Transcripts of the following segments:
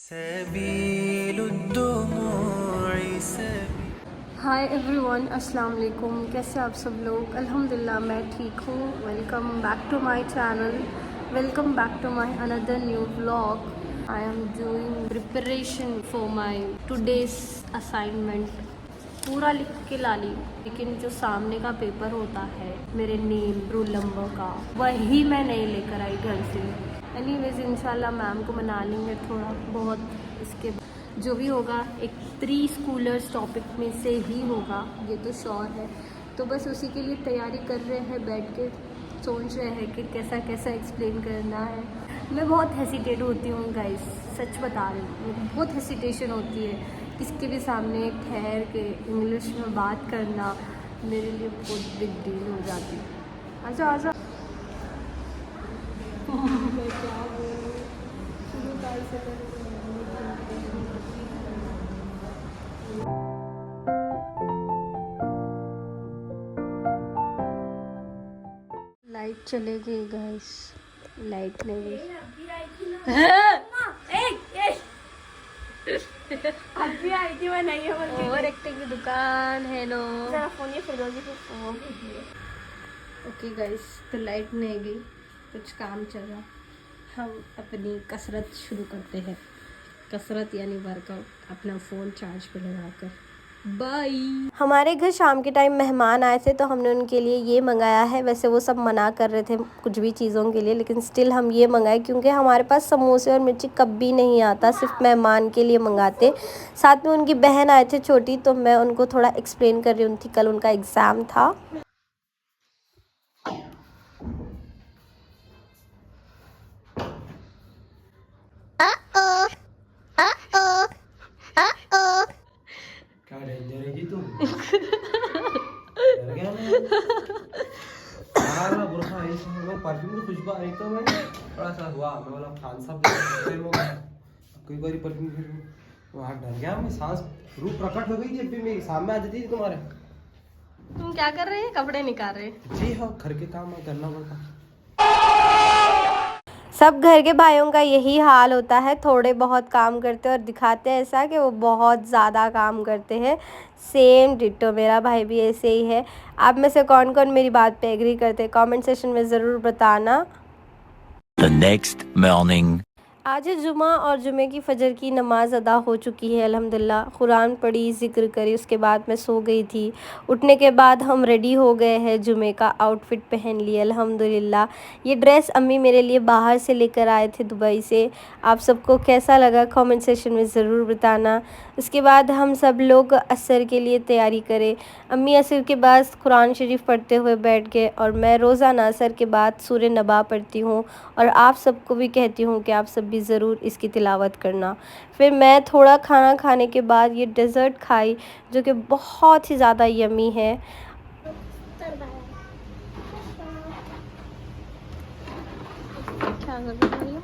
Hi everyone, अस्सलाम वालेकुम। कैसे आप सब लोग? अल्हम्दुलिल्लाह मैं ठीक हूँ। Welcome back to my channel, welcome back to my another new vlog. I am doing preparation for my today's assignment. पूरा लिख के ला ली, लेकिन जो सामने का पेपर होता है मेरे नेम रोल नंबर का, वही मैं नहीं लेकर आई घर से। एनीवेज इंशाल्लाह मैम को मना लेंगे थोड़ा बहुत। इसके जो भी होगा एक प्री स्कूलर्स टॉपिक में से ही होगा, ये तो श्योर है। तो बस उसी के लिए तैयारी कर रहे हैं, बैठ के सोच रहे हैं कि कैसा कैसा एक्सप्लेन करना है। मैं बहुत हेसिटेट होती हूँ गाइस, सच बता रही हूँ, मुझे बहुत हेसिटेशन होती है किसके भी सामने ठहर के इंग्लिश में बात करना। मेरे लिए बहुत बिग डील हो जाती है। आजा आजा। मैं क्या बोलूँ, शुरू काल से कर लाइट चले गई गाइस, लाइट नहीं गई। अभी आई थी मैं, नहीं है बोल ओवर एक्टिंग की दुकान। हेलो जरा फोन ये फिरोजी को फोन। ओके गाइस, तो लाइट नहीं गई, कुछ काम चल रहा। हम अपनी कसरत शुरू करते हैं। कसरत यानी वर्कआउट, अपना फ़ोन चार्ज पे लगाकर। बाय। हमारे घर शाम के टाइम मेहमान आए थे, तो हमने उनके लिए ये मंगाया है। वैसे वो सब मना कर रहे थे कुछ भी चीज़ों के लिए, लेकिन स्टिल हम ये मंगाए क्योंकि हमारे पास समोसे और मिर्ची कभी नहीं आता, सिर्फ मेहमान के लिए मंगाते। साथ में उनकी बहन आए थे छोटी, तो मैं उनको थोड़ा एक्सप्लेन कर रही थी, कल उनका एग्ज़ाम था। क्या डेंजर है जी तुम। डर गया मैं यार। मैं बुरखा है इसमें, मैं परफ्यूम की खुशबू आ रही तो मैं थोड़ा सा हुआ, मैं बोला खान साहब हो गया कई बार परफ्यूम फिर वहाँ डर गया मैं। सांस रूप प्रकट हो गई थी, अभी मेरी सामने आ जाती थी तुम्हारे। तुम क्या कर रहे हैं? कपड़े निकाल रहे हैं? जी हाँ, घर के काम करना पड़ता। सब घर के भाइयों का यही हाल होता है, थोड़े बहुत काम करते हैं और दिखाते हैं ऐसा कि वो बहुत ज़्यादा काम करते हैं। सेम डिट्टो, मेरा भाई भी ऐसे ही है। आप में से कौन कौन मेरी बात पे एग्री करते हैं, कमेंट सेशन में ज़रूर बताना। The next morning. आज जुमा और जुमे की फ़जर की नमाज़ अदा हो चुकी है अल्हम्दुलिल्लाह। कुरान पढ़ी, ज़िक्र करी, उसके बाद मैं सो गई थी। उठने के बाद हम रेडी हो गए हैं, जुमे का आउटफिट पहन लिया अल्हम्दुलिल्लाह। ये ड्रेस अम्मी मेरे लिए बाहर से लेकर आए थे, दुबई से। आप सबको कैसा लगा कमेंट सेशन में ज़रूर बताना। उसके बाद हम सब लोग असर के लिए तैयारी करें। अम्मी असर के बाद कुरान शरीफ पढ़ते हुए बैठ गए, और मैं रोज़ाना असर के बाद सूरह नबा पढ़ती हूँ, और आप सबको भी कहती हूँ कि आप सब भी ज़रूर इसकी तिलावत करना। फिर मैं थोड़ा खाना खाने के बाद ये डेज़र्ट खाई, जो कि बहुत ही ज़्यादा यमी है। क्या कर रही हो?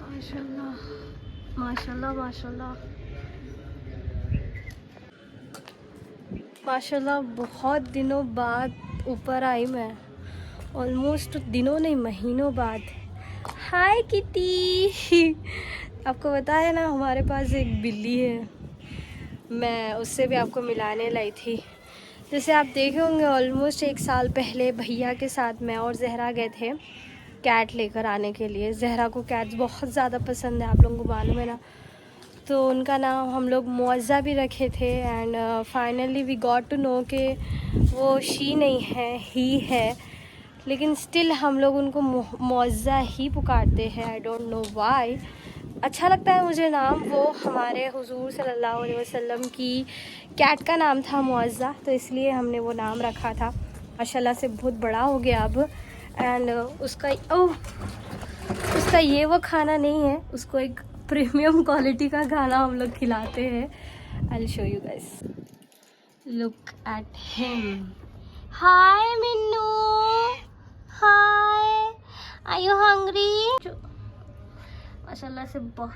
माशाल्लाह माशाल्लाह माशाल्लाह माशाल्लाह। बहुत दिनों बाद ऊपर आई मैं, ऑलमोस्ट दिनों नहीं महीनों बाद। हाय किटी। आपको पता है ना, हमारे पास एक बिल्ली है, मैं उससे भी आपको मिलाने लाई थी। जैसे आप देखे होंगे, ऑलमोस्ट 1 साल पहले भैया के साथ मैं और जहरा गए थे कैट लेकर आने के लिए। जहरा को कैट्स बहुत ज़्यादा पसंद है, आप लोगों को मालूम है ना। तो उनका नाम हम लोग मुअज़्ज़ा भी रखे थे, and finally we got to know कि वो शी नहीं है, ही है। लेकिन स्टिल हम लोग उनको मुअज़्ज़ा ही पुकारते हैं, आई डोंट नो वाई। अच्छा लगता है मुझे नाम। वो हमारे हुजूर सल्लल्लाहु अलैहि वसल्लम की कैट का नाम था मुअज़्ज़ा, तो इसलिए हमने वो नाम रखा था। माशाल्लाह से बहुत बड़ा हो गया अब। एंड उसका ये वो खाना नहीं है, उसको एक प्रीमियम क्वालिटी का खाना हम लोग खिलाते हैं। I will show you guys, look at him. Hi Minnu, hi. Are you hungry? माशाल्लाह से बहुत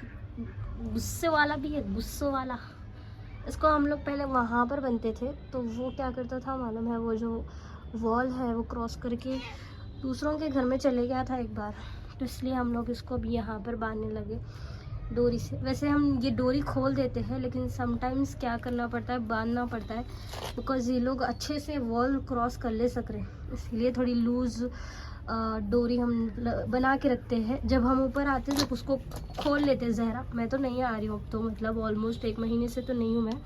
गुस्से वाला भी है, गुस्सों वाला। इसको हम लोग पहले वहाँ पर बनते थे तो वो क्या करता था मालूम है, वो जो वॉल है वो क्रॉस करके दूसरों के घर में चले गया था एक बार, तो इसलिए हम लोग इसको भी यहाँ पर बांधने लगे डोरी से। वैसे हम ये डोरी खोल देते हैं लेकिन समटाइम्स क्या करना पड़ता है, बांधना पड़ता है, बिकॉज ये लोग अच्छे से वॉल क्रॉस कर ले सक रहे, इसलिए थोड़ी लूज़ डोरी हम बना के रखते हैं। जब हम ऊपर आते हैं तो उसको खोल लेते हैं। जहरा, मैं तो नहीं आ रही हूँ अब तो, मतलब ऑलमोस्ट 1 महीने से तो नहीं हूँ मैं,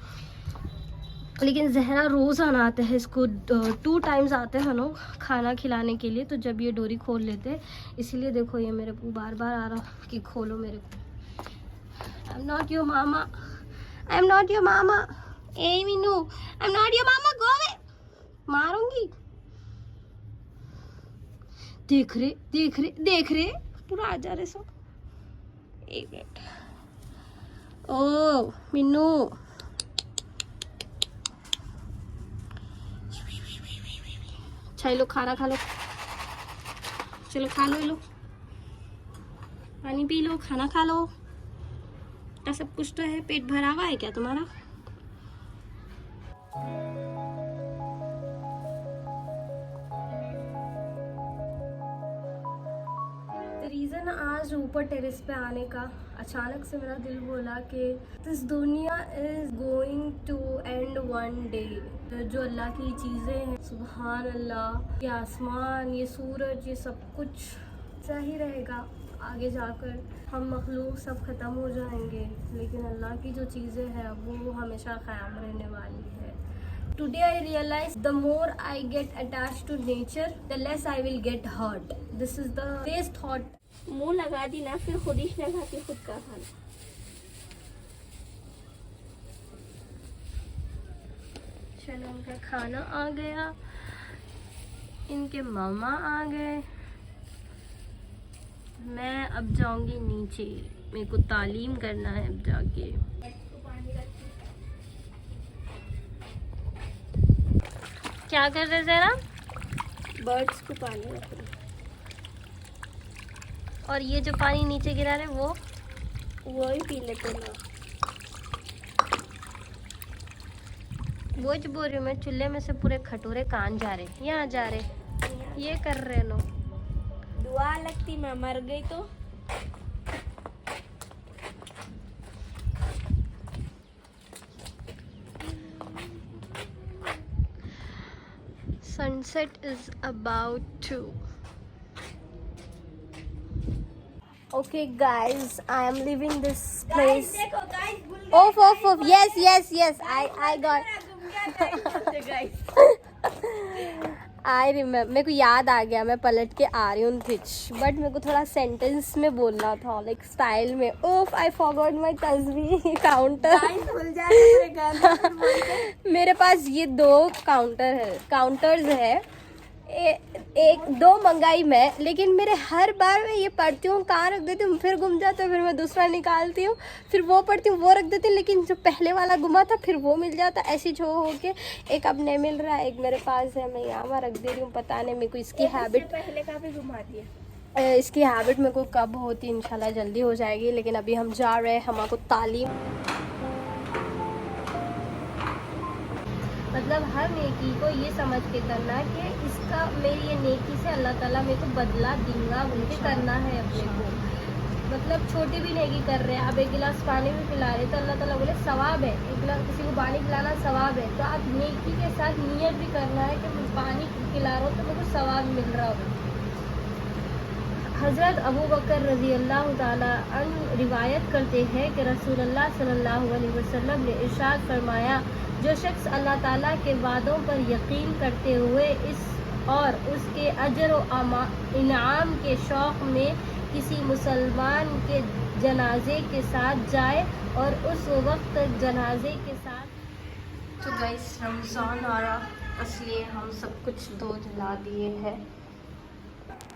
लेकिन जहरा रोज़ आना आता है। इसको 2 टाइम्स आते हैं लोग खाना खिलाने के लिए, तो जब ये डोरी खोल लेते हैं, इसीलिए देखो ये मेरे को बार बार आ रहा कि खोलो मेरे को। I am not your mama, I am not your mama, ए Meenu, I am not your mama, go away, मारूंगी। देख रहे देख रहे देख रहे, पूरा आ जा रहे सो। एक मिनट, ओ मीनू, अच्छा ये लो खाना खा लो, चलो खा लो, ये लो पानी पी लो, खाना खा लो, तो सब कुछ तो है। पेट भरा हुआ है क्या तुम्हारा? रीज़न आज ऊपर टेरेस पे आने का, अचानक से मेरा दिल बोला कि दिस दुनिया is going to end one day. तो जो अल्लाह की चीज़ें हैं, सुबहान अल्लाह, ये आसमान, ये सूरज, ये सब कुछ जा ही रहेगा आगे जाकर। हम मखलूक सब ख़त्म हो जाएंगे, लेकिन अल्लाह की जो चीज़ें हैं वो हमेशा क़याम रहने वाली है। Today I realize the more I get attached to nature, the less I will get hurt. This is the best thought. मुंह लगा दी ना, फिर खुद ही ना खा के खुद का खाना। चलो उनका खाना आ गया, इनके मामा आ गए, मैं अब जाऊंगी नीचे, मेरे को तालीम करना है अब जाके। क्या कर रहे जरा? बर्ड्स को पानी रख रहे। और ये जो पानी नीचे गिरा रहे वो ही पी लेते ना। वो जो बोल रही हूँ मैं, चूल्हे में से पूरे खटोरे कान जा रहे, यहाँ जा रहे, ये कर रहे लोग। दुआ लगती मैं मर गई तो। Sunset is about to. Okay guys, I am leaving this place. Off. Yes. I got. I remember. मेरे को याद आ गया, मैं पलट के आ रही हूँ थिच, बट मेरे को थोड़ा सेंटेंस में बोलना था, लाइक स्टाइल में। ओफ, आई फॉरगॉट माय तस्वीर काउंटर। मेरे पास ये 2 काउंटर्स है, एक 2 मंगाई मैं, लेकिन मेरे हर बार मैं ये पढ़ती हूँ, कहाँ रख देती हूँ, फिर गुम जाता है, फिर मैं दूसरा निकालती हूँ, फिर वो पढ़ती हूँ, वो रख देती हूँ, लेकिन जो पहले वाला गुमा था फिर वो मिल जाता, ऐसी जो हो के एक अब नहीं मिल रहा है, एक मेरे पास है, मैं यहाँ रख दे रही हूँ। पता नहीं मेरे को इसकी हैबिट, पहले का भी घुमा दिया, इसकी हैबिट मेरे को कब होती, इंशाल्लाह जल्दी हो जाएगी। लेकिन अभी हम जा रहे हैं, हमको तालीम, मतलब हर नेकी को ये समझ के करना कि इसका मेरी ये नेकी से अल्लाह ताला मेरे को बदला देगा, उनके करना है अपने को। मतलब छोटी भी नेकी कर रहे हैं, अब 1 गिलास पानी भी पिला रहे तो अल्लाह ताला बोले सवाब है, 1 गिलास किसी को पानी पिलाना सवाब है, तो आप नेकी के साथ नियत भी करना है कि मैं पानी पिला रहा हूँ तो मेरे को सवाब मिल रहा हो। हज़रत अबू बकर रज़ी अल्लाह ताला अन्हु रिवायत करते हैं कि रसूलुल्लाह सल्लल्लाहु अलैहि वसल्लम ने इरशाद फरमाया, जो शख्स अल्लाह ताला के वादों पर यकीन करते हुए इस और उसके अजर व इनाम के शौक़ में किसी मुसलमान के जनाजे के साथ जाए और उस वक्त जनाजे के साथ। तो गाइस रमज़ान आ रहा, इसलिए हम सब कुछ धो जला दिए हैं।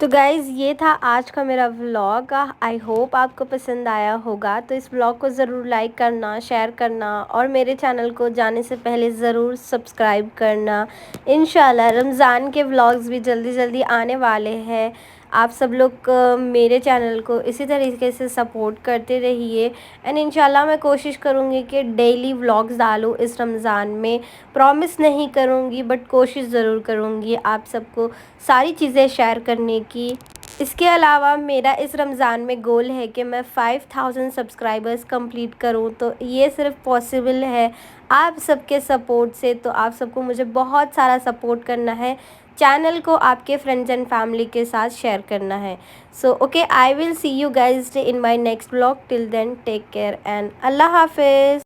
तो गाइज़ ये था आज का मेरा व्लॉग, आई होप आपको पसंद आया होगा। तो इस व्लॉग को ज़रूर लाइक करना, शेयर करना और मेरे चैनल को जाने से पहले ज़रूर सब्सक्राइब करना। इंशाल्लाह रमज़ान के व्लॉग्स भी जल्दी आने वाले हैं। आप सब लोग मेरे चैनल को इसी तरीके से सपोर्ट करते रहिए एंड इंशाल्लाह मैं कोशिश करूँगी कि डेली व्लॉग्स डालूँ इस रमज़ान में। प्रॉमिस नहीं करूँगी बट कोशिश ज़रूर करूँगी आप सबको सारी चीज़ें शेयर करने की। इसके अलावा मेरा इस रमज़ान में गोल है कि मैं 5000 सब्सक्राइबर्स कंप्लीट करूं, तो ये सिर्फ पॉसिबल है आप सबके सपोर्ट से। तो आप सबको मुझे बहुत सारा सपोर्ट करना है, चैनल को आपके फ्रेंड्स एंड फैमिली के साथ शेयर करना है। So okay, I will see you guys in my next vlog. Till then take care and अल्लाह हाफिज़।